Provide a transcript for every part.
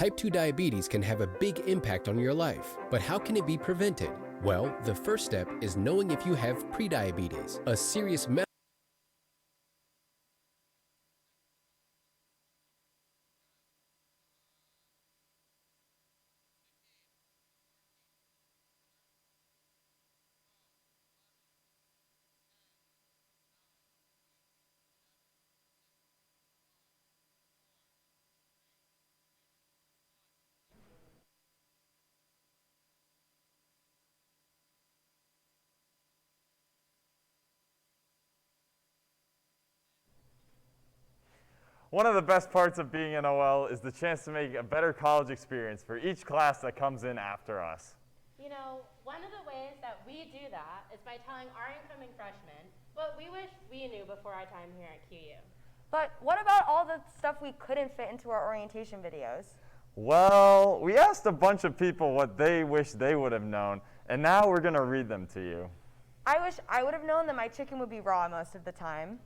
Type 2 diabetes can have a big impact on your life, but how can it be prevented? Well, the first step is knowing if you have prediabetes, a serious medical One of the best parts of being an OL is the chance to make a better college experience for each class that comes in after us. You know, one of the ways that we do that is by telling our incoming freshmen what we wish we knew before our time here at QU. But what about all the stuff we couldn't fit into our orientation videos? Well, we asked a bunch of people what they wish they would have known, and now we're going to read them to you. I wish I would have known that my chicken would be raw most of the time.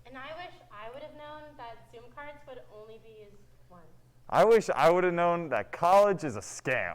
And I wish I would have known that Zoom cards would only be used once. I wish I would have known that college is a scam.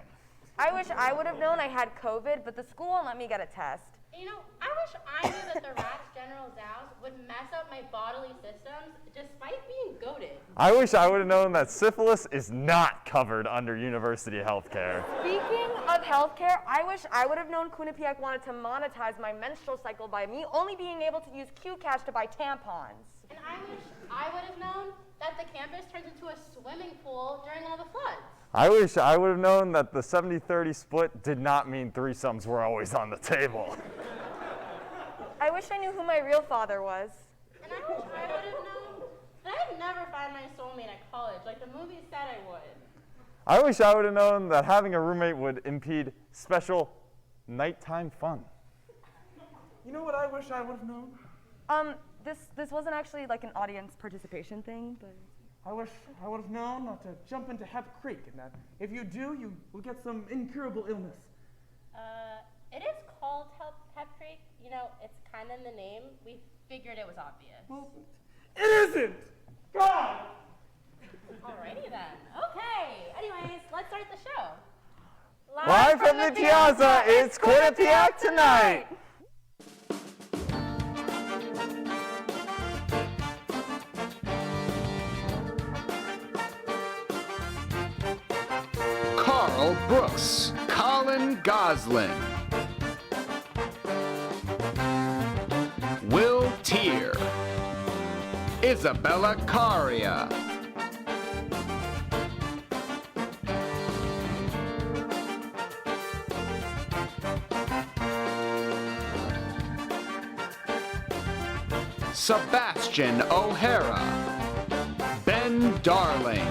I wish I would have known I had COVID, but the school won't let me get a test. You know, I wish I knew that the rats General Zhao's would mess up my bodily systems despite being goated. I wish I would have known that syphilis is not covered under university healthcare. Speaking of healthcare, I wish I would have known Quinnipiac wanted to monetize my menstrual cycle by me only being able to use QCash to buy tampons. And I wish I would have known that the campus turns into a swimming pool during all the floods. I wish I would have known that the 70-30 split did not mean threesomes were always on the table. I wish I knew who my real father was. And I wish I would have known that I'd never find my soulmate at college like the movie said I would. I wish I would have known that having a roommate would impede special nighttime fun. You know what I wish I would have known? This wasn't actually like an audience participation thing, but... I wish I would have known not to jump into Hep Creek, and that if you do, you will get some incurable illness. It is called Hep Creek. You know, it's kind of in the name. We figured it was obvious. Well, it isn't! God! Alrighty then. Okay. Anyways, let's start the show. Live from the Piazza, it's Quinnipiac Tonight! Carl Brooks, Colin Goslin, Will Tier, Isabella Caria, Sebastian O'Hara, Ben Darling,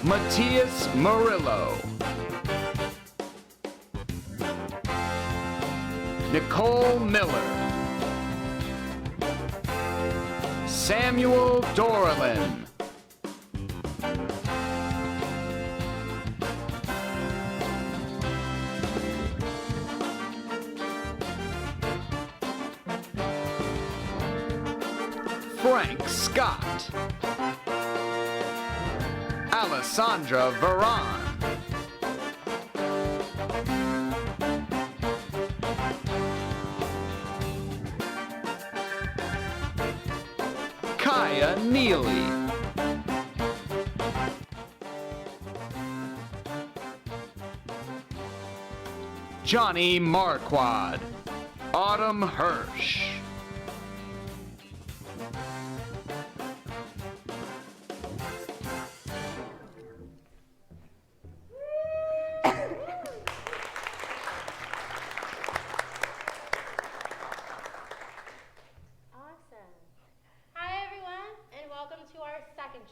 Matthias Murillo, Nicole Miller, Samuel Dorlin, Frank Scott, Alessandra Varan, Kaya Neely, Johnny Marquardt, Autumn Hirsch,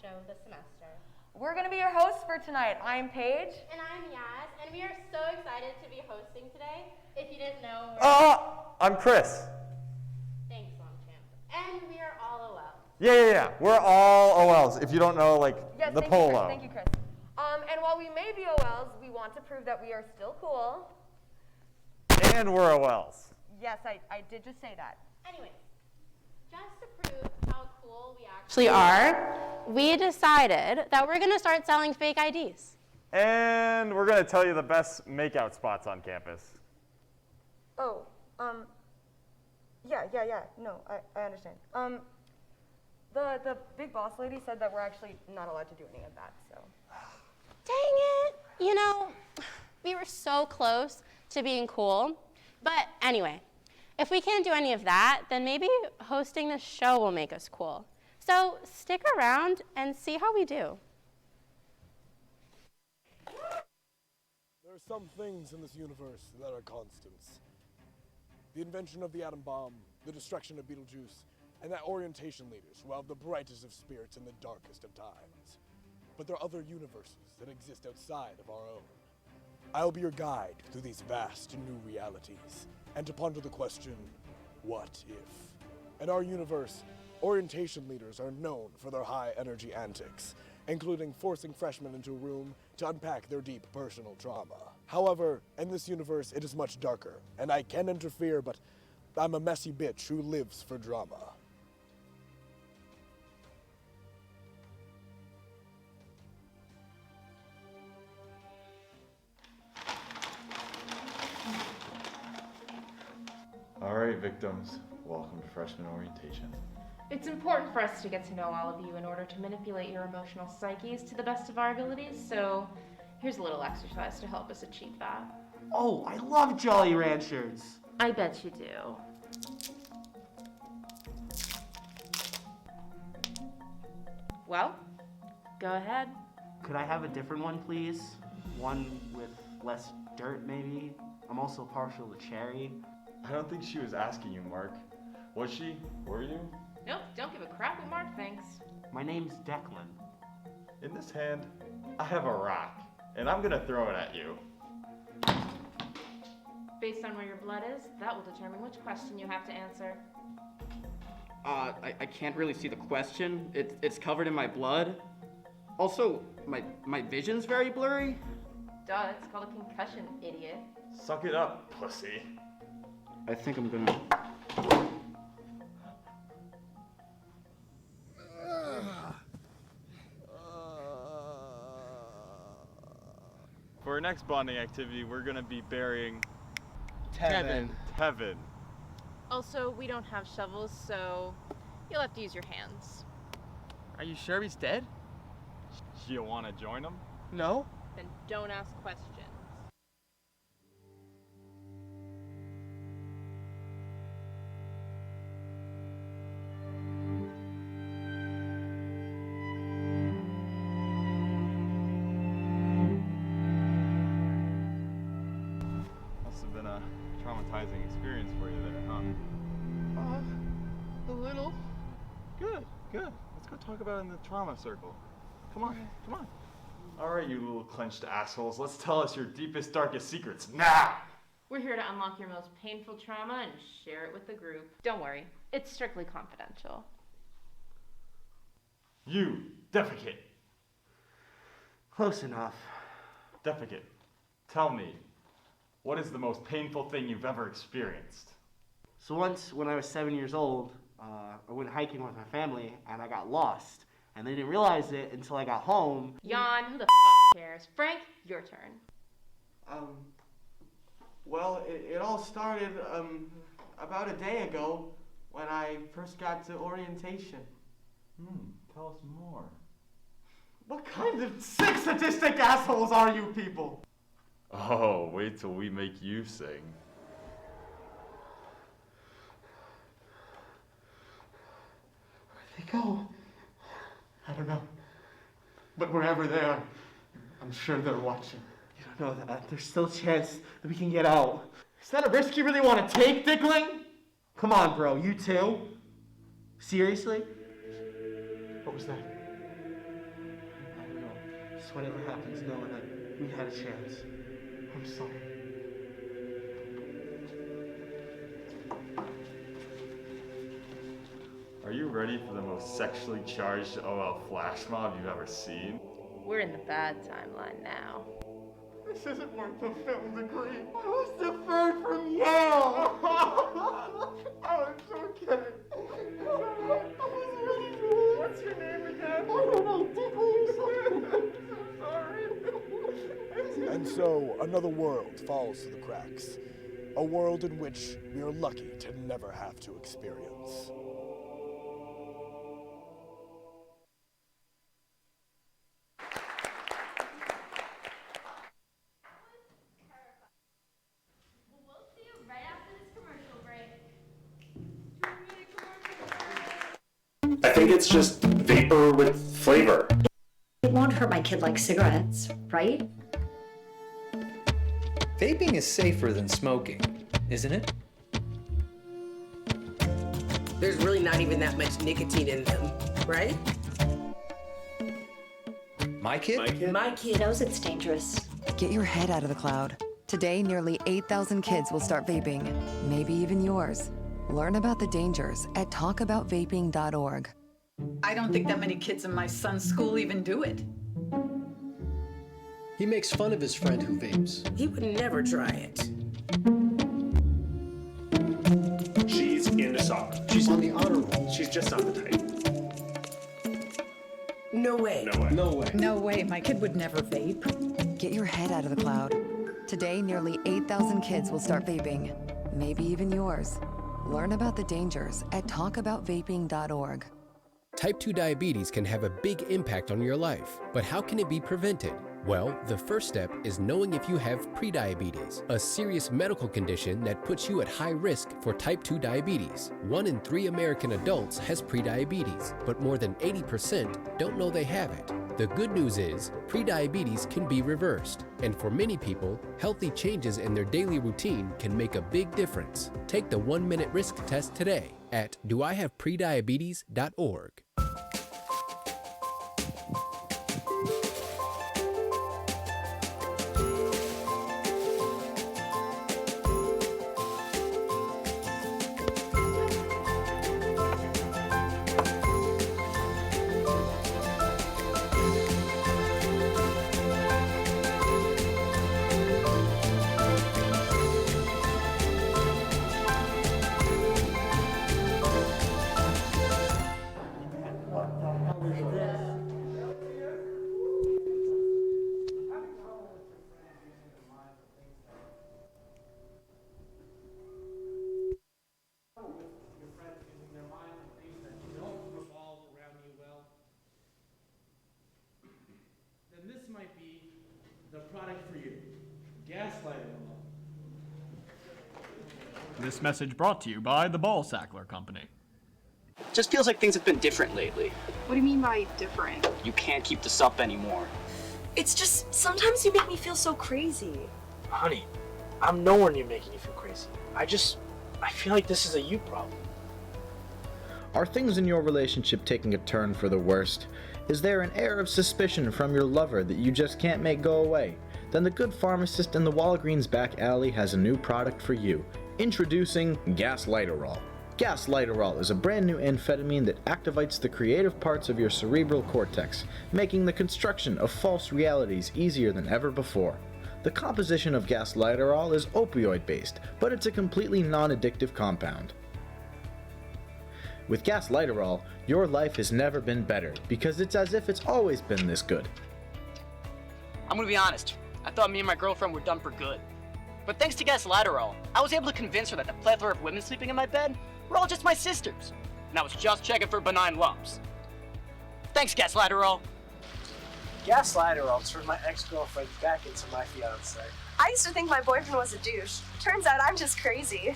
show of the semester. We're going to be your hosts for tonight. I'm Paige. And I'm Yaz, and we are so excited to be hosting today. If you didn't know, I'm Chris. Thanks, Longchamp. And we are all OL. Yeah. We're all OLs, if you don't know, like, yes, the polo. Thank you, Chris. And while we may be OLs, we want to prove that we are still cool. And we're OLs. Yes, I did just say that. Anyways, just to prove how cool we actually are, we decided that we're going to start selling fake IDs. And we're going to tell you the best makeout spots on campus. Oh, yeah, no, I understand. The big boss lady said that we're actually not allowed to do any of that, so. Dang it. You know, we were so close to being cool. But anyway, if we can't do any of that, then maybe hosting this show will make us cool. So stick around and see how we do. There are some things in this universe that are constants. The invention of the atom bomb, the destruction of Beetlejuice, and that orientation leaders who have the brightest of spirits in the darkest of times. But there are other universes that exist outside of our own. I'll be your guide through these vast new realities, and to ponder the question, what if? In our universe, orientation leaders are known for their high energy antics, including forcing freshmen into a room to unpack their deep personal trauma. However, in this universe, it is much darker, and I can interfere, but I'm a messy bitch who lives for drama. All right, victims, welcome to freshman orientation. It's important for us to get to know all of you in order to manipulate your emotional psyches to the best of our abilities, so here's a little exercise to help us achieve that. Oh, I love Jolly Ranchers. I bet you do. Well, go ahead. Could I have a different one, please? One with less dirt, maybe? I'm also partial to cherry. I don't think she was asking you, Mark. Was she? Were you? Nope, don't give a crap what Mark thinks. My name's Declan. In this hand, I have a rock, and I'm gonna throw it at you. Based on where your blood is, that will determine which question you have to answer. I can't really see the question. It's covered in my blood. Also, my vision's very blurry. Duh, it's called a concussion, idiot. Suck it up, pussy. I think I'm gonna... For our next bonding activity, we're going to be burying Tevin. Tevin. Also, we don't have shovels, so you'll have to use your hands. Are you sure he's dead? You want to join him? No. Then don't ask questions. Must have been a traumatizing experience for you there, huh? A little. Good. Let's go talk about it in the trauma circle. Come on. All right, you little clenched assholes. Let's tell us your deepest, darkest secrets now! We're here to unlock your most painful trauma and share it with the group. Don't worry, it's strictly confidential. You, defecate. Close enough. Defecate. Tell me, what is the most painful thing you've ever experienced? So once, when I was 7 years old, I went hiking with my family, and I got lost. And they didn't realize it until I got home. Yawn, who the cares? Frank, your turn. Well, it all started, about a day ago when I first got to orientation. Tell us more. What kind of sick, sadistic assholes are you people? Oh, wait till we make you sing. Where'd they go? I don't know. But wherever they are, I'm sure they're watching. You don't know that. There's still a chance that we can get out. Is that a risk you really want to take, Dickling? Come on, bro, you too? Seriously? What was that? I don't know. Just whatever happens, knowing that we had a chance. I'm sorry. Are you ready for the most sexually charged OL flash mob you've ever seen? We're in the bad timeline now. This isn't worth the film degree. I was deferred from Yale. I was so kidding. I was really What's your name again? I don't know, Tickle yourself. And so, another world falls through the cracks. A world in which we are lucky to never have to experience. I think it's just vapor with flavor. It won't hurt my kid like cigarettes, right? Vaping is safer than smoking, isn't it? There's really not even that much nicotine in them, right? My kid? My kid knows it's dangerous. Get your head out of the cloud. Today, nearly 8,000 kids will start vaping, maybe even yours. Learn about the dangers at talkaboutvaping.org. I don't think that many kids in my son's school even do it. He makes fun of his friend who vapes. He would never try it. She's into soccer. She's on the honor roll. She's just not the type. No way. No way. No way. No way, my kid would never vape. Get your head out of the cloud. Today, nearly 8,000 kids will start vaping, maybe even yours. Learn about the dangers at talkaboutvaping.org. Type 2 diabetes can have a big impact on your life, but how can it be prevented? Well, the first step is knowing if you have prediabetes, a serious medical condition that puts you at high risk for type 2 diabetes. 1 in 3 American adults has prediabetes, but more than 80% don't know they have it. The good news is, prediabetes can be reversed, and for many people, healthy changes in their daily routine can make a big difference. Take the 1-minute risk test today at doihaveprediabetes.org. Might be the product for you. Gaslighting. This message brought to you by the Ball Sackler Company. Just feels like things have been different lately. What do you mean by different? You can't keep this up anymore. It's just, sometimes you make me feel so crazy. Honey, I'm nowhere near making you feel crazy. I feel like this is a you problem. Are things in your relationship taking a turn for the worst? Is there an air of suspicion from your lover that you just can't make go away? Then the good pharmacist in the Walgreens back alley has a new product for you. Introducing Gasliterol. Gasliterol is a brand new amphetamine that activates the creative parts of your cerebral cortex, making the construction of false realities easier than ever before. The composition of Gasliterol is opioid-based, but it's a completely non-addictive compound. With Gasliterol, your life has never been better, because it's as if it's always been this good. I'm gonna be honest, I thought me and my girlfriend were done for good. But thanks to Gasliterol, I was able to convince her that the plethora of women sleeping in my bed were all just my sisters, and I was just checking for benign lumps. Thanks, Gasliterol. Gasliterol turned my ex-girlfriend back into my fiance. I used to think my boyfriend was a douche. Turns out I'm just crazy.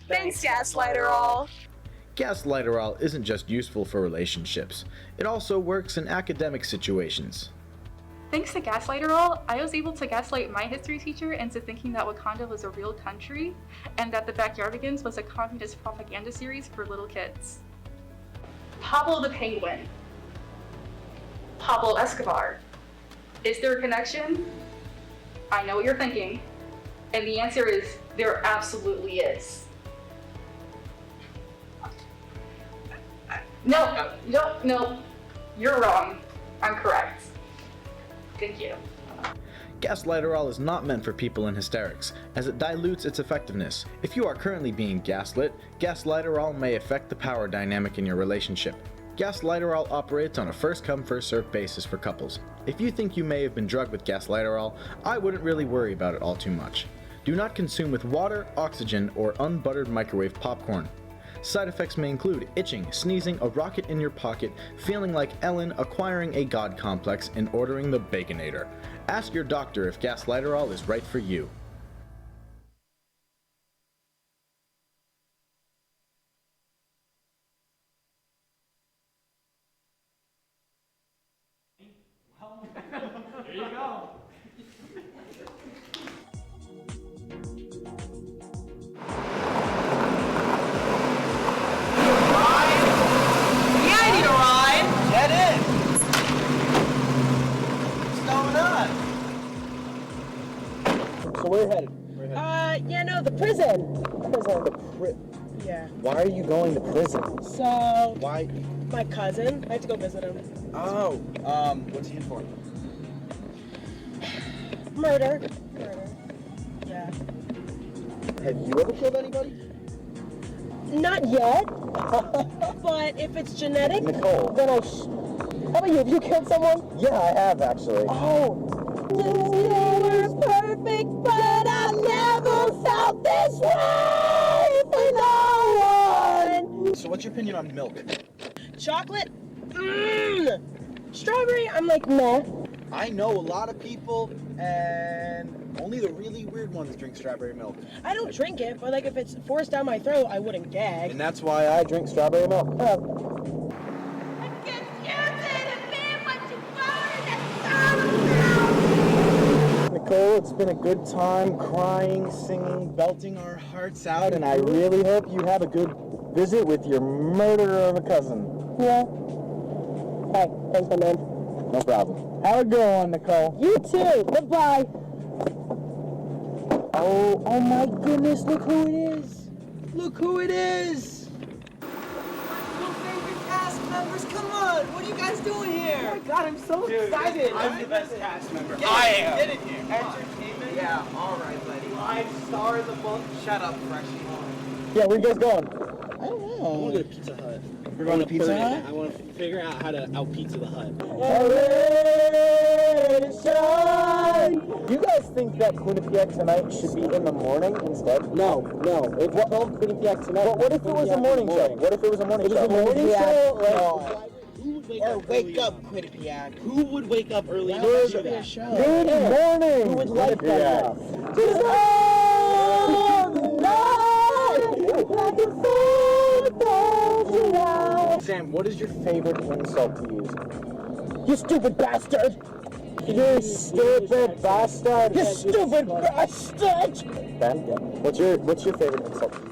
Thanks, Gasliterol. Gasliterol isn't just useful for relationships, it also works in academic situations. Thanks to Gasliterol, I was able to gaslight my history teacher into thinking that Wakanda was a real country and that the Backyardigans was a communist propaganda series for little kids. Pablo the Penguin. Pablo Escobar. Is there a connection? I know what you're thinking. And the answer is, there absolutely is. No, you're wrong. I'm correct. Thank you. Gasliterol is not meant for people in hysterics, as it dilutes its effectiveness. If you are currently being gaslit, Gasliterol may affect the power dynamic in your relationship. Gasliterol operates on a first-come, first-served basis for couples. If you think you may have been drugged with gasliterol, I wouldn't really worry about it all too much. Do not consume with water, oxygen, or unbuttered microwave popcorn. Side effects may include itching, sneezing, a rocket in your pocket, feeling like Ellen, acquiring a god complex, and ordering the Baconator. Ask your doctor if gasliterol is right for you. There you go. Yeah, I need a ride. Get in. What's going on? So where are you headed? Yeah, no, the prison. Yeah. Why are you going to prison? So, Why? my cousin, I have to go visit him. Oh, what's he in for? Murder. Yeah. Have you ever killed anybody? Not yet. But if it's genetic, Nicole. then How about you? Have you killed someone? Yeah, I have actually. Oh. We're perfect, but I never felt this way for no one. So what's your opinion on milk? Chocolate? Strawberry? I'm like, meh. I know a lot of people, and only the really weird ones drink strawberry milk. I don't drink it, but like if it's forced down my throat, I wouldn't gag. And that's why I drink strawberry milk. Nicole, it's been a good time crying, singing, belting our hearts out, and I really hope you have a good visit with your murderer of a cousin. Yeah. Hey, thanks, my man. No problem. Have a good one, Nicole. You too. Goodbye. Oh my goodness, look who it is. Look who it is. Your favorite cast members, come on. What are you guys doing here? Oh my God, I'm so excited. I'm the best cast member. I am. Get in here. Entertainment? Yeah, all right, buddy. 5-star of the month. Shut up, freshie. Yeah, where you guys going? I don't know. I want to go to Pizza Hut. We're going to Pizza Hut? I want to figure out how to out-pizza the Hut. You guys think that Quinnipiac Tonight should be in the morning instead? No. It's called Quinnipiac Tonight. But what if it was a morning show? What if it was a morning show? It was a morning show? Who would wake up Quinnipiac? Who would wake up early enough to do that? Good morning! Who would like that? Sam, what is your favorite insult to use? You stupid bastard! You stupid bastard! You stupid bastard! Ben, what's your favorite insult to use?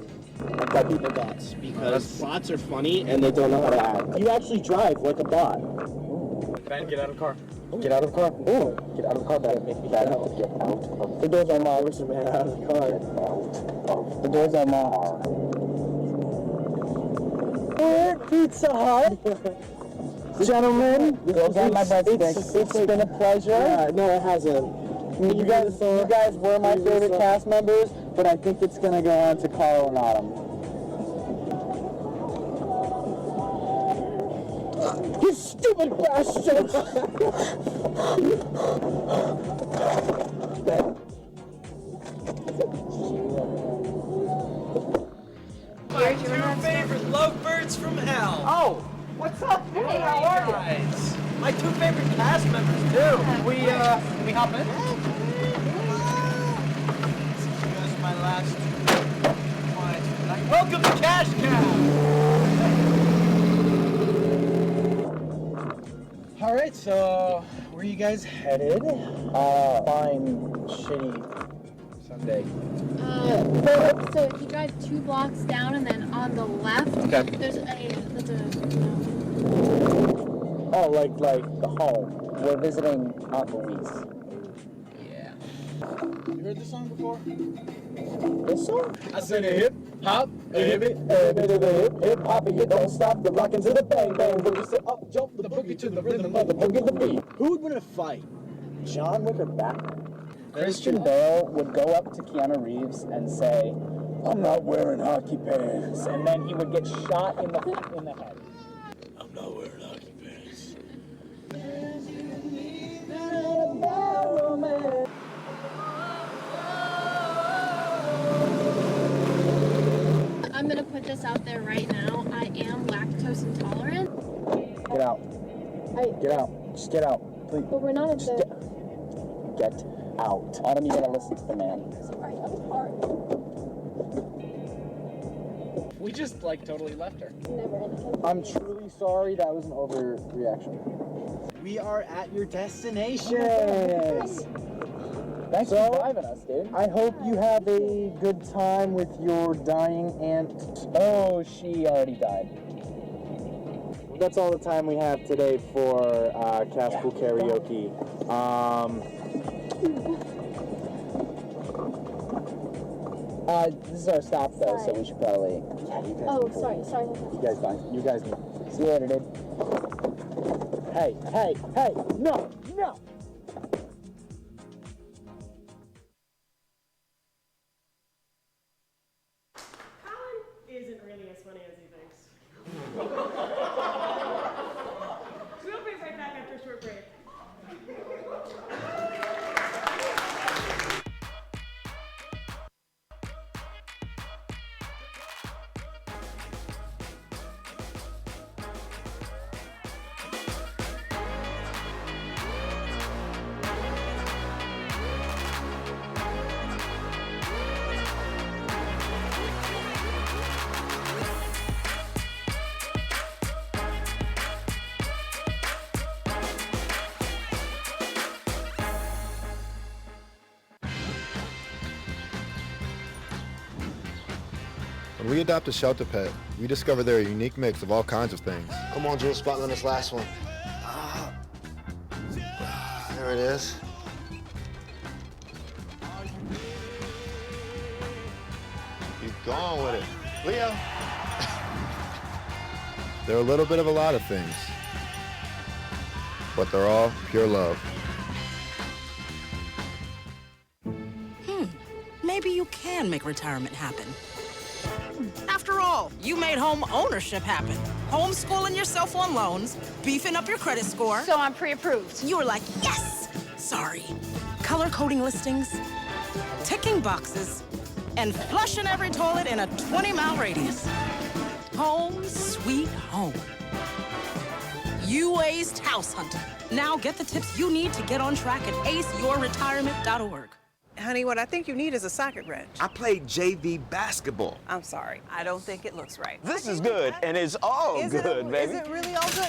By people bots, because bots are funny and they don't know how to act. You actually drive like a bot. Ben, get out of the car. Get out of the car. Ooh, get out of the car, Ben. Make me get out. Get out. The doors are locked. Where's the man out of the car? The doors are locked. We're at Pizza Hut. Gentlemen, it's been a pleasure. Yeah, no, it hasn't. You guys were my favorite cast members, but I think it's gonna go on to Carl and Autumn. You stupid bastard! My two favorite lovebirds from hell. Oh, what's up? Hey, how are you? Guys? My two favorite cast members too. We hop in? That's my last one. Welcome to Cash Cow. All right, so where are you guys headed? Fine, shitty Sunday. So if you drive 2 blocks down and then on the left, there's a Oh, like the home. We're visiting Aunt Louise. Yeah. You heard this song before? This song? I said a hip hop, a hip it, a bit of a hip hop, and you don't stop. You're rocking to the bang bang. Boogie sit up, jump the boogie to the rhythm of the boogie the beat. Who would win a fight? John Wick or Batman? Christian Bale would go up to Keanu Reeves and say, "I'm not wearing hockey pants," and then he would get shot in the head. I'm Now we're in occupants. I'm gonna put this out there right now. I am lactose intolerant. Get out. Get out. Just get out. Please. But we're not at the... Get out. Autumn, you gotta listen to the man. Sorry, I'm hard. We just, like, totally left her. Never. I'm truly sorry. That was an overreaction. We are at your destination. Yes. Thanks for driving us, dude. I hope you have a good time with your dying aunt. Oh, she already died. That's all the time we have today for Caspool Karaoke. This is our stop though, so we should probably. Yeah, you guys. Sorry. You guys fine. You guys. See you later, dude. Hey! No! Isn't really as funny as he thinks. We'll be right back after a short break. When we adopt a shelter pet, we discover they're a unique mix of all kinds of things. Come on, Jules, spotlight on this last one. There it is. Keep going with it. Leo! They're a little bit of a lot of things, but they're all pure love. Maybe you can make retirement happen. After all, you made home ownership happen. Homeschooling yourself on loans, beefing up your credit score. So I'm pre-approved. You were like, yes! Sorry. Color coding listings, ticking boxes, and flushing every toilet in a 20-mile radius. Home sweet home. You aced house hunting. Now get the tips you need to get on track at aceyourretirement.org. Honey, what I think you need is a socket wrench. I played JV basketball. I'm sorry. I don't think it looks right. This is good, and it's all good, baby. Is it really all good?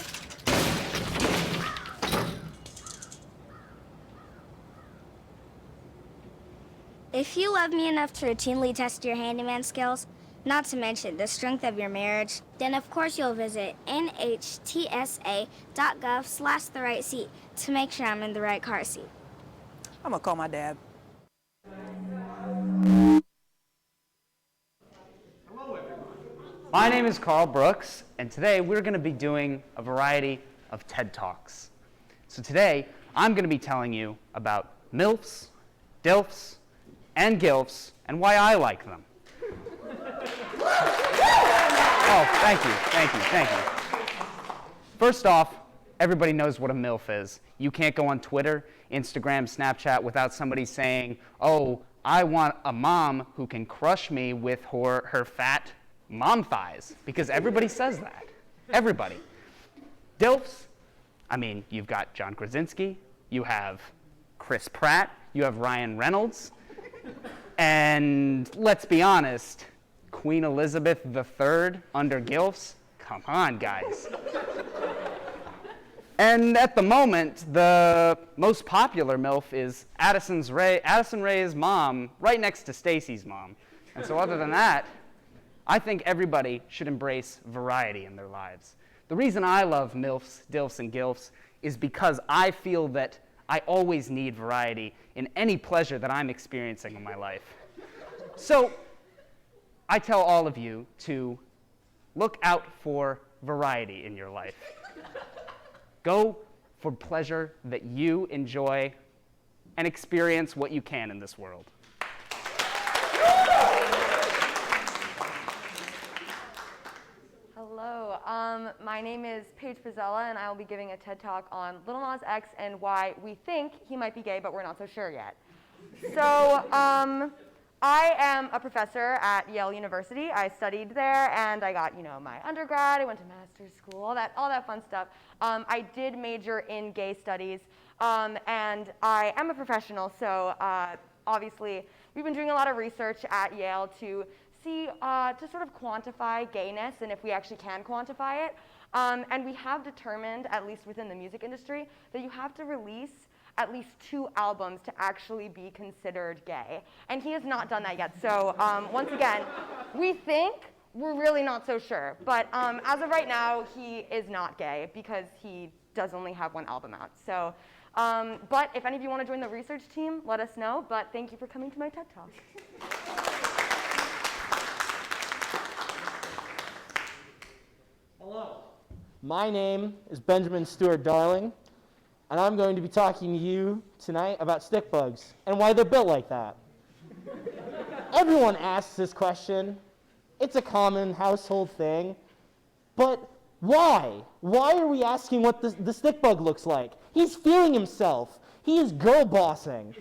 If you love me enough to routinely test your handyman skills, not to mention the strength of your marriage, then of course you'll visit nhtsa.gov/therightseat to make sure I'm in the right car seat. I'm gonna call my dad. My name is Carl Brooks, and today we're going to be doing a variety of TED Talks. So today, I'm going to be telling you about MILFs, DILFs, and GILFs, and why I like them. Oh, thank you. First off, everybody knows what a MILF is. You can't go on Twitter, Instagram, Snapchat without somebody saying, oh, I want a mom who can crush me with her fat mom thighs, because everybody says that. Everybody. DILFs, I mean, you've got John Krasinski, you have Chris Pratt, you have Ryan Reynolds, and let's be honest, Queen Elizabeth III under GILFs? Come on, guys. And at the moment, the most popular MILF is Addison Rae's mom, right next to Stacy's mom. And so other than that, I think everybody should embrace variety in their lives. The reason I love MILFs, DILFs, and GILFs is because I feel that I always need variety in any pleasure that I'm experiencing in my life. So I tell all of you to look out for variety in your life. Go for pleasure that you enjoy and experience what you can in this world. Hello, my name is Paige Pizzella, and I will be giving a TED Talk on Lil Nas X and why we think he might be gay, but we're not so sure yet. So, I am a professor at Yale University. I studied there, and I got, my undergrad. I went to master's school, all that fun stuff. I did major in gay studies, and I am a professional. So obviously, we've been doing a lot of research at Yale to see, to sort of quantify gayness, and if we actually can quantify it. And we have determined, at least within the music industry, that you have to release at least 2 albums to actually be considered gay. And he has not done that yet. So once again, we think, we're really not so sure. But as of right now, he is not gay because he does only have 1 album out. So, but if any of you want to join the research team, let us know. But thank you for coming to my TED Talk. Hello. My name is Benjamin Stewart Darling. And I'm going to be talking to you tonight about stick bugs and why they're built like that. Everyone asks this question. It's a common household thing. But why? Why are we asking what the stick bug looks like? He's feeling himself. He is girl bossing.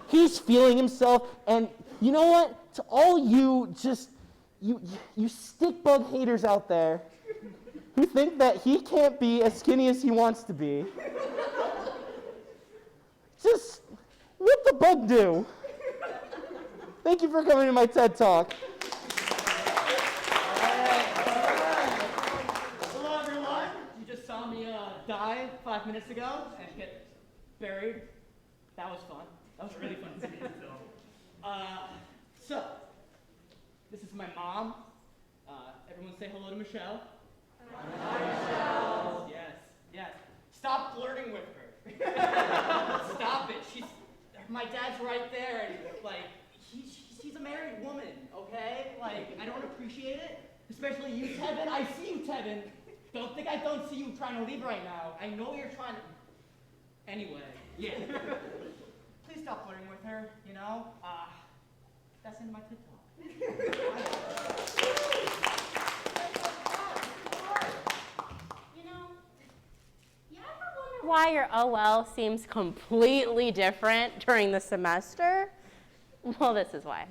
He's feeling himself. And you know what? To all you you stick bug haters out there, who think that he can't be as skinny as he wants to be. Just what the bug do? Thank you for coming to my TED Talk. Hello, everyone. You just saw me die 5 minutes ago and get buried. That was fun. That was really fun to see. So, this is my mom. Everyone say hello to Michelle. Hi, Michelle. Yes. Stop flirting with her. Stop it. My dad's right there, and she's a married woman, okay? I don't appreciate it, especially you, Tevin. I see you, Tevin. Don't think I don't see you trying to leave right now. I know you're trying to. Anyway, yeah. Please stop flirting with her. That's in my TED Talk. Why your OL seems completely different during the semester? Well, this is why.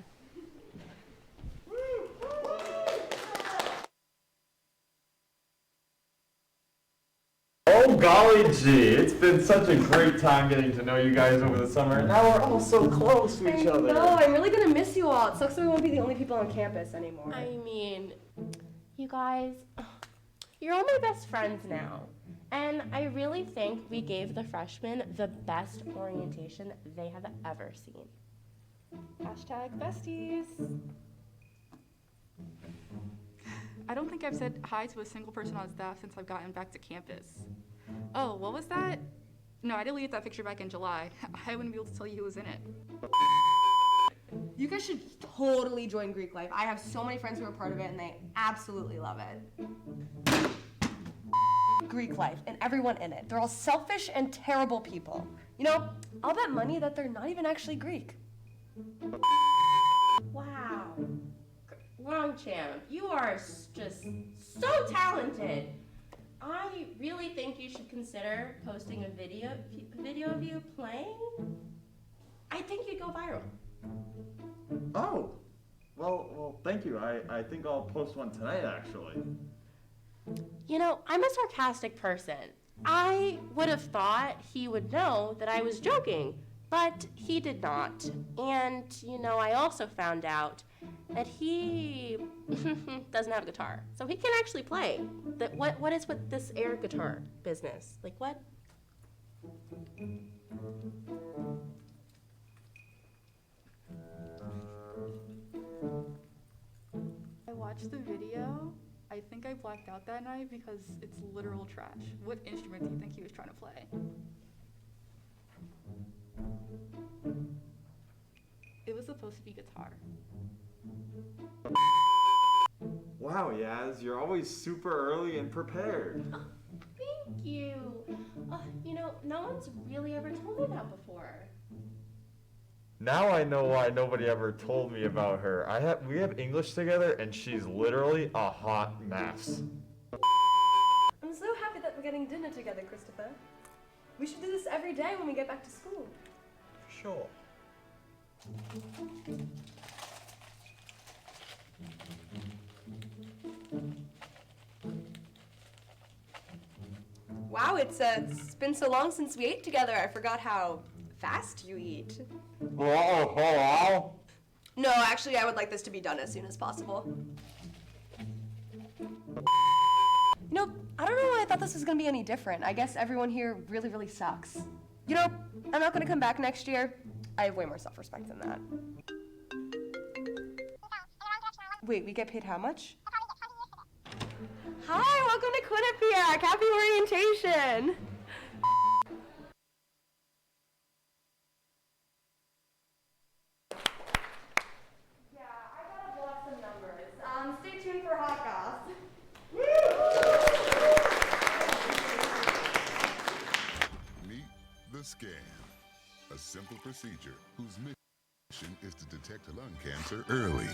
Oh golly gee, it's been such a great time getting to know you guys over the summer. Now we're all so close to each other. No, I'm really gonna miss you all. It sucks that we won't be the only people on campus anymore. I mean, you guys, you're all my best friends now. And I really think we gave the freshmen the best orientation they have ever seen. #besties. I don't think I've said hi to a single person on staff since I've gotten back to campus. Oh, what was that? No, I deleted that picture back in July. I wouldn't be able to tell you who was in it. You guys should totally join Greek life. I have so many friends who are part of it and they absolutely love it. Greek life and everyone in it. They're all selfish and terrible people. I'll bet money that they're not even actually Greek. Wow. Longchamp, you are just so talented. I really think you should consider posting a video of you playing. I think you'd go viral. Oh, well, thank you. I think I'll post one tonight, actually. I'm a sarcastic person. I would have thought he would know that I was joking, but he did not. And, I also found out that he doesn't have a guitar. So he can actually play. What is with this air guitar business? What? I watched the video. I think I blacked out that night because it's literal trash. What instrument do you think he was trying to play? It was supposed to be guitar. Wow, Yaz, you're always super early and prepared. Oh, thank you. No one's really ever told me that before. Now I know why nobody ever told me about her. We have English together, and she's literally a hot mess. I'm so happy that we're getting dinner together, Christopher. We should do this every day when we get back to school. Sure. Wow, it's been so long since we ate together. I forgot how fast you eat. No, actually, I would like this to be done as soon as possible. You know, I don't know why I thought this was gonna be any different. I guess everyone here really, really sucks. You know, I'm not gonna come back next year. I have way more self-respect than that. Wait, we get paid how much? Hi, welcome to Quinnipiac. Happy orientation. Yeah, I gotta block some numbers. Stay tuned for hot goss. Meet the scan, a simple procedure whose mission is to detect lung cancer early.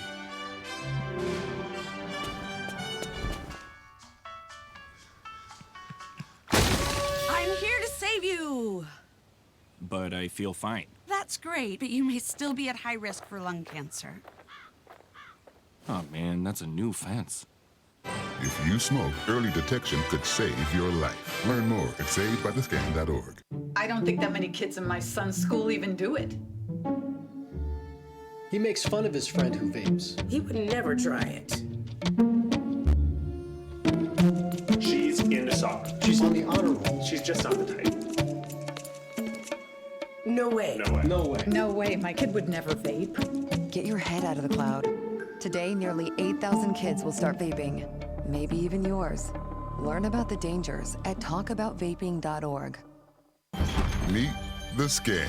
I'm here to save you. But I feel fine. That's great, but you may still be at high risk for lung cancer. Oh man, that's a new fence. If you smoke, early detection could save your life. Learn more at savedbythescan.org. I don't think that many kids in my son's school even do it. He makes fun of his friend who vapes. He would never try it. She's into soccer. She's on the honor roll. She's just not the type. No way. No way. No way. No way, my kid would never vape. Get your head out of the cloud. Today, nearly 8,000 kids will start vaping. Maybe even yours. Learn about the dangers at talkaboutvaping.org. Meet the scan,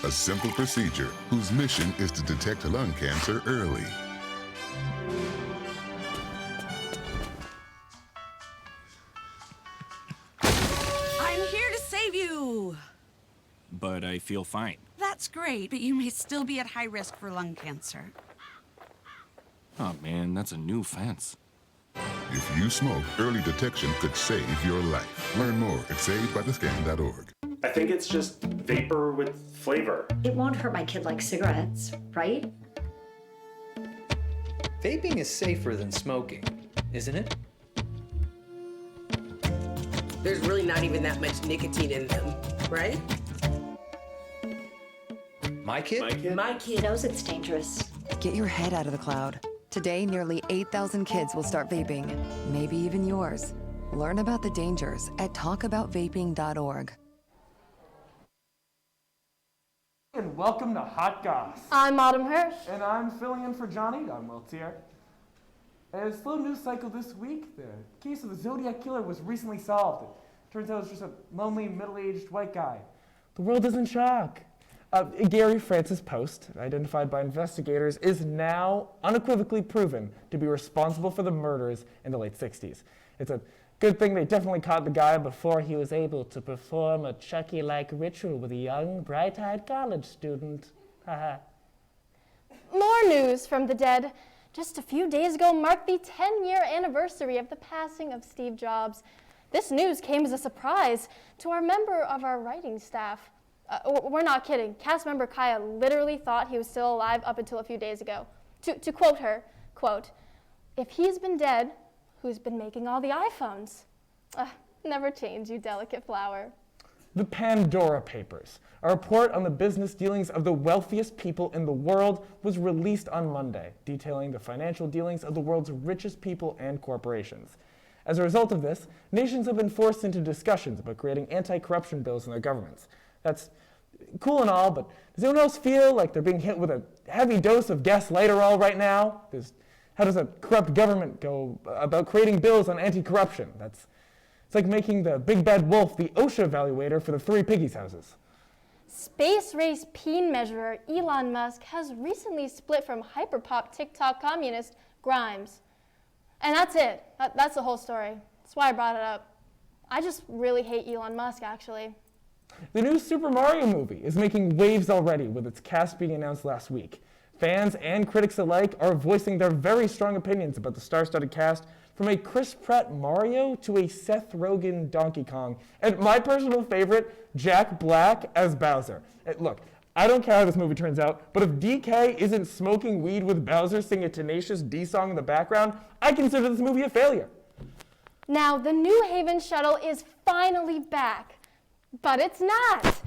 a simple procedure whose mission is to detect lung cancer early. I'm here to save you. But I feel fine. That's great, but you may still be at high risk for lung cancer. Oh man, that's a new fence. If you smoke, early detection could save your life. Learn more at savedbythescan.org. I think it's just vapor with flavor. It won't hurt my kid like cigarettes, right? Vaping is safer than smoking, isn't it? There's really not even that much nicotine in them, right? My kid? My kid knows it's dangerous. Get your head out of the cloud. Today, nearly 8,000 kids will start vaping. Maybe even yours. Learn about the dangers at talkaboutvaping.org. And welcome to Hot Goss. I'm Autumn Hirsch. And I'm filling in for Johnny. I'm Will Tier. A slow news cycle this week. The case of the Zodiac Killer was recently solved. It turns out it's just a lonely, middle-aged white guy. The world is in shock. Gary Francis Post, identified by investigators, is now unequivocally proven to be responsible for the murders in the late 60s. It's a good thing they definitely caught the guy before he was able to perform a Chucky-like ritual with a young, bright-eyed college student. Haha. More news from the dead. Just a few days ago marked the 10-year anniversary of the passing of Steve Jobs. This news came as a surprise to our member of our writing staff. We're not kidding. Cast member Kaya literally thought he was still alive up until a few days ago. To quote her, quote, "If he's been dead, who's been making all the iPhones? Never change, you delicate flower." The Pandora Papers, a report on the business dealings of the wealthiest people in the world, was released on Monday, detailing the financial dealings of the world's richest people and corporations. As a result of this, nations have been forced into discussions about creating anti-corruption bills in their governments. That's cool and all, but does anyone else feel like they're being hit with a heavy dose of gaslighterol right now? How does a corrupt government go about creating bills on anti-corruption? It's like making the big bad wolf the OSHA evaluator for the Three Piggies houses. Space race peen measurer Elon Musk has recently split from hyperpop TikTok communist Grimes. And that's it. That's the whole story. That's why I brought it up. I just really hate Elon Musk, actually. The new Super Mario movie is making waves already with its cast being announced last week. Fans and critics alike are voicing their very strong opinions about the star-studded cast, from a Chris Pratt Mario to a Seth Rogen Donkey Kong, and my personal favorite, Jack Black as Bowser. Look, I don't care how this movie turns out, but if DK isn't smoking weed with Bowser singing a Tenacious D song in the background, I consider this movie a failure. Now, the New Haven shuttle is finally back, but it's not.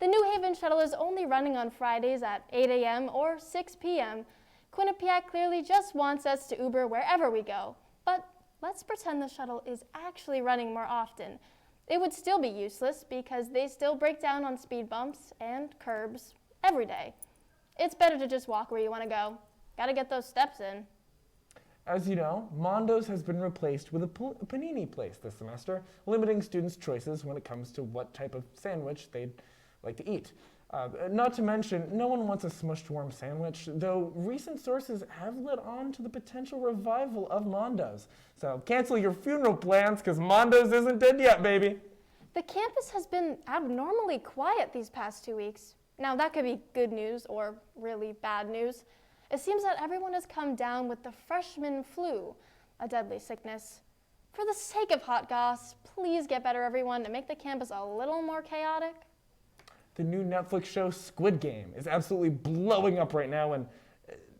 The New Haven shuttle is only running on Fridays at 8 a.m. or 6 p.m. Quinnipiac clearly just wants us to Uber wherever we go, but let's pretend the shuttle is actually running more often. It would still be useless because they still break down on speed bumps and curbs every day. It's better to just walk where you want to go. Gotta get those steps in. As you know, Mondo's has been replaced with a panini place this semester, limiting students' choices when it comes to what type of sandwich they'd like to eat. Not to mention, no one wants a smushed warm sandwich, though recent sources have led on to the potential revival of Mondo's. So cancel your funeral plans, because Mondo's isn't dead yet, baby. The campus has been abnormally quiet these past 2 weeks. Now, that could be good news or really bad news. It seems that everyone has come down with the freshman flu, a deadly sickness. For the sake of hot goss, please get better, everyone, and make the campus a little more chaotic. The new Netflix show Squid Game is absolutely blowing up right now, and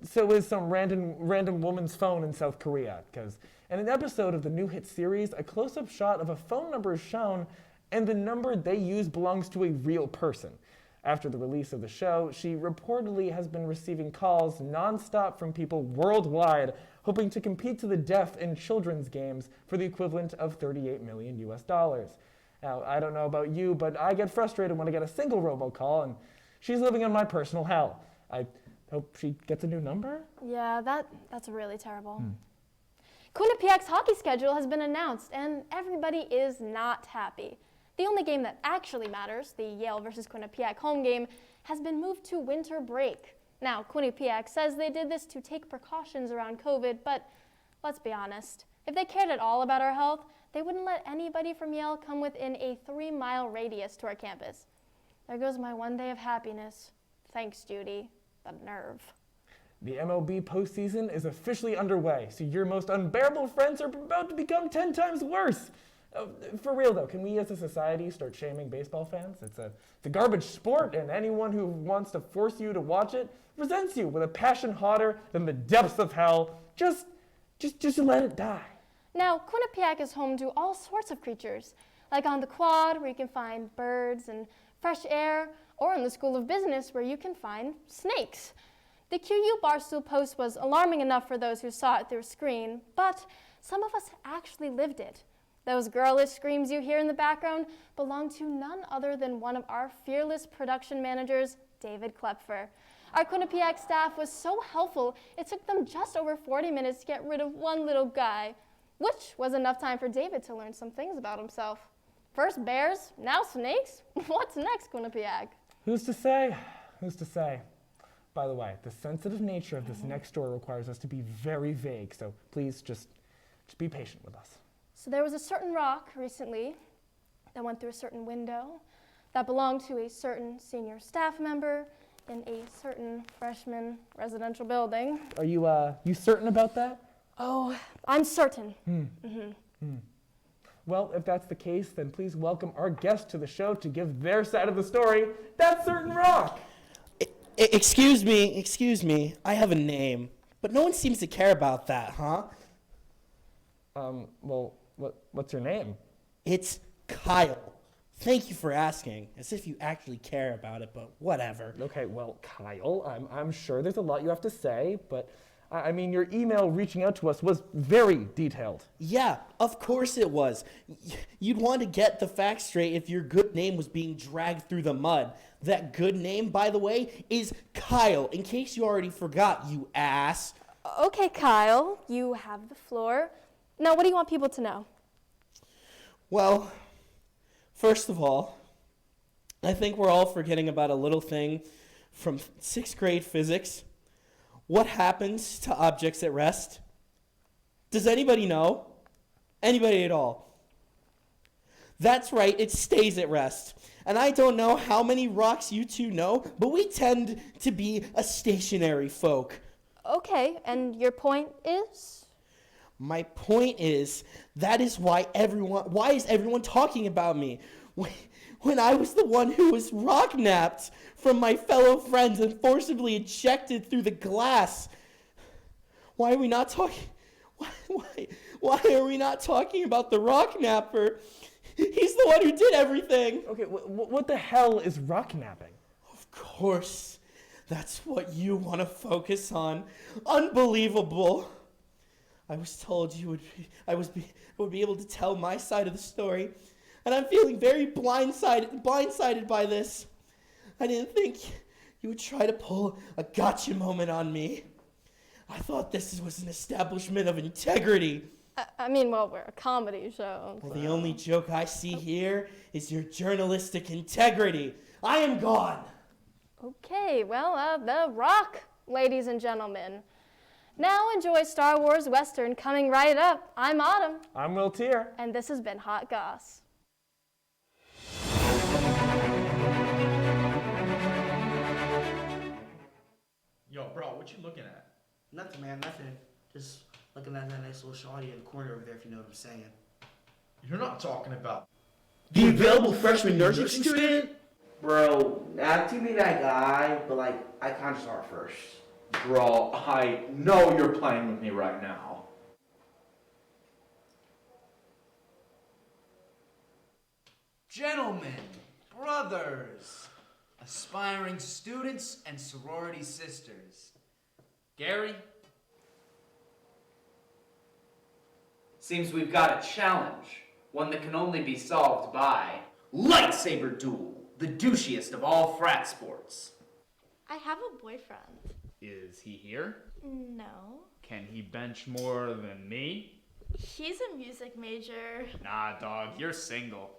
so is some random woman's phone in South Korea. Because in an episode of the new hit series, a close-up shot of a phone number is shown, and the number they use belongs to a real person. After the release of the show, she reportedly has been receiving calls nonstop from people worldwide hoping to compete to the death in children's games for the equivalent of $38 million US. Now, I don't know about you, but I get frustrated when I get a single robocall, and she's living in my personal hell. I hope she gets a new number? Yeah, that's really terrible. Quinnipiac's hockey schedule has been announced, and everybody is not happy. The only game that actually matters, the Yale versus Quinnipiac home game, has been moved to winter break. Now, Quinnipiac says they did this to take precautions around COVID, but let's be honest. If they cared at all about our health, they wouldn't let anybody from Yale come within a 3-mile radius to our campus. There goes my one day of happiness. Thanks, Judy. The nerve. The MLB postseason is officially underway, so your most unbearable friends are about to become 10 times worse. For real though, can we as a society start shaming baseball fans? It's a garbage sport, and anyone who wants to force you to watch it resents you with a passion hotter than the depths of hell. Just let it die. Now, Quinnipiac is home to all sorts of creatures, like on the quad, where you can find birds and fresh air, or in the School of Business, where you can find snakes. The QU Barstool post was alarming enough for those who saw it through a screen, but some of us actually lived it. Those girlish screams you hear in the background belong to none other than one of our fearless production managers, David Klepfer. Our Quinnipiac staff was so helpful, it took them just over 40 minutes to get rid of one little guy, which was enough time for David to learn some things about himself. First bears, now snakes? What's next, Quinnipiac? Who's to say? Who's to say? By the way, the sensitive nature of this next story requires us to be very vague, so please just be patient with us. So there was a certain rock recently that went through a certain window that belonged to a certain senior staff member in a certain freshman residential building. Are you certain about that? Oh, I'm certain. Well, if that's the case, then please welcome our guest to the show to give their side of the story. That certain rock! Excuse me, I have a name, but no one seems to care about that, huh? Well, what's your name? It's Kyle. Thank you for asking, as if you actually care about it, but whatever. Okay, well, Kyle, I'm sure there's a lot you have to say, but I mean, your email reaching out to us was very detailed. Yeah, of course it was. You'd want to get the facts straight if your good name was being dragged through the mud. That good name, by the way, is Kyle, in case you already forgot, you ass. Okay, Kyle, you have the floor. Now, what do you want people to know? Well, first of all, I think we're all forgetting about a little thing from 6th grade physics. What happens to objects at rest? Does anybody know? Anybody at all? That's right, it stays at rest. And I don't know how many rocks you two know, but we tend to be a stationary folk. Okay, and your point is? My point is, that is why is everyone talking about me? When I was the one who was rock-napped from my fellow friends and forcibly ejected through the glass. Why are we not talking? Why are we not talking about the rock-napper? He's the one who did everything. Okay, what the hell is rock napping? Of course, that's what you want to focus on. Unbelievable. I was told I would be able to tell my side of the story, and I'm feeling very blindsided by this. I didn't think you would try to pull a gotcha moment on me. I thought this was an establishment of integrity. I mean, well, we're a comedy show. Well, the only joke I see here is your journalistic integrity. I am gone. Okay, well, The Rock, ladies and gentlemen. Now enjoy Star Wars Western coming right up. I'm Autumn. I'm Will Tier. And this has been Hot Goss. Yo, bro, what you looking at? Nothing, man, nothing. Just looking at that nice little shawty in the corner over there, if you know what I'm saying. You're not talking about The available freshman nursing student? Bro, not to be that guy, but like, I can't start first. Bro, I know you're playing with me right now. Gentlemen, brothers, aspiring students and sorority sisters. Gary? Seems we've got a challenge, one that can only be solved by lightsaber duel, the douchiest of all frat sports. I have a boyfriend. Is he here? No. Can he bench more than me? He's a music major. Nah, dog, you're single.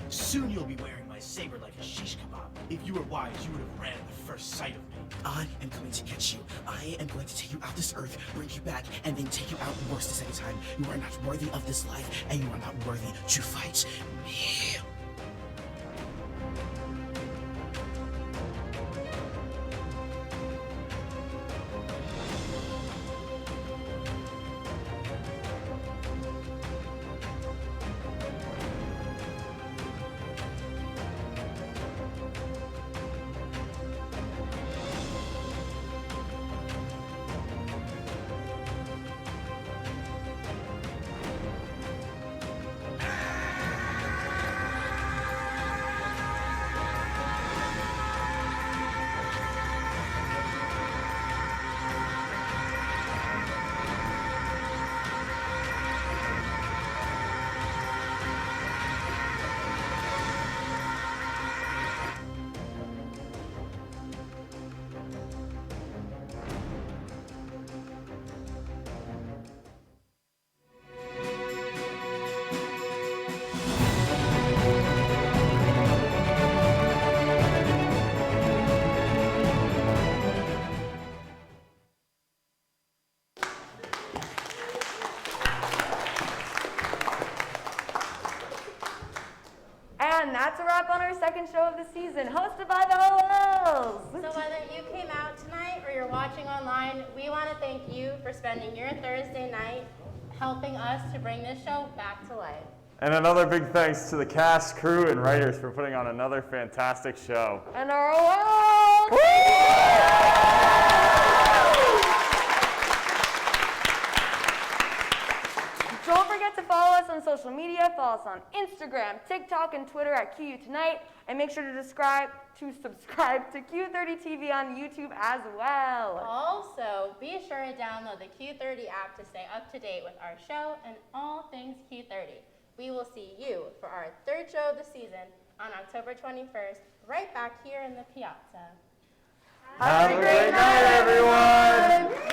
Soon you'll be wearing my saber like a shish kebab. If you were wise, you would have ran at the first sight of me. I am going to get you. I am going to take you out this earth, bring you back, and then take you out worse the second time. You are not worthy of this life, and you are not worthy to fight me. And that's a wrap on our second show of the season, hosted by the Holos. So whether you came out tonight or you're watching online, we want to thank you for spending your Thursday night helping us to bring this show back to life. And another big thanks to the cast, crew, and writers for putting on another fantastic show. And our Holos! Don't forget to follow us on social media. Follow follow us on Instagram, TikTok, and Twitter at QU Tonight. And make sure to subscribe to Q30 TV on YouTube as well. Also, be sure to download the Q30 app to stay up to date with our show and all things Q30. We will see you for our third show of the season on October 21st, right back here in the Piazza. Have a great night, everyone!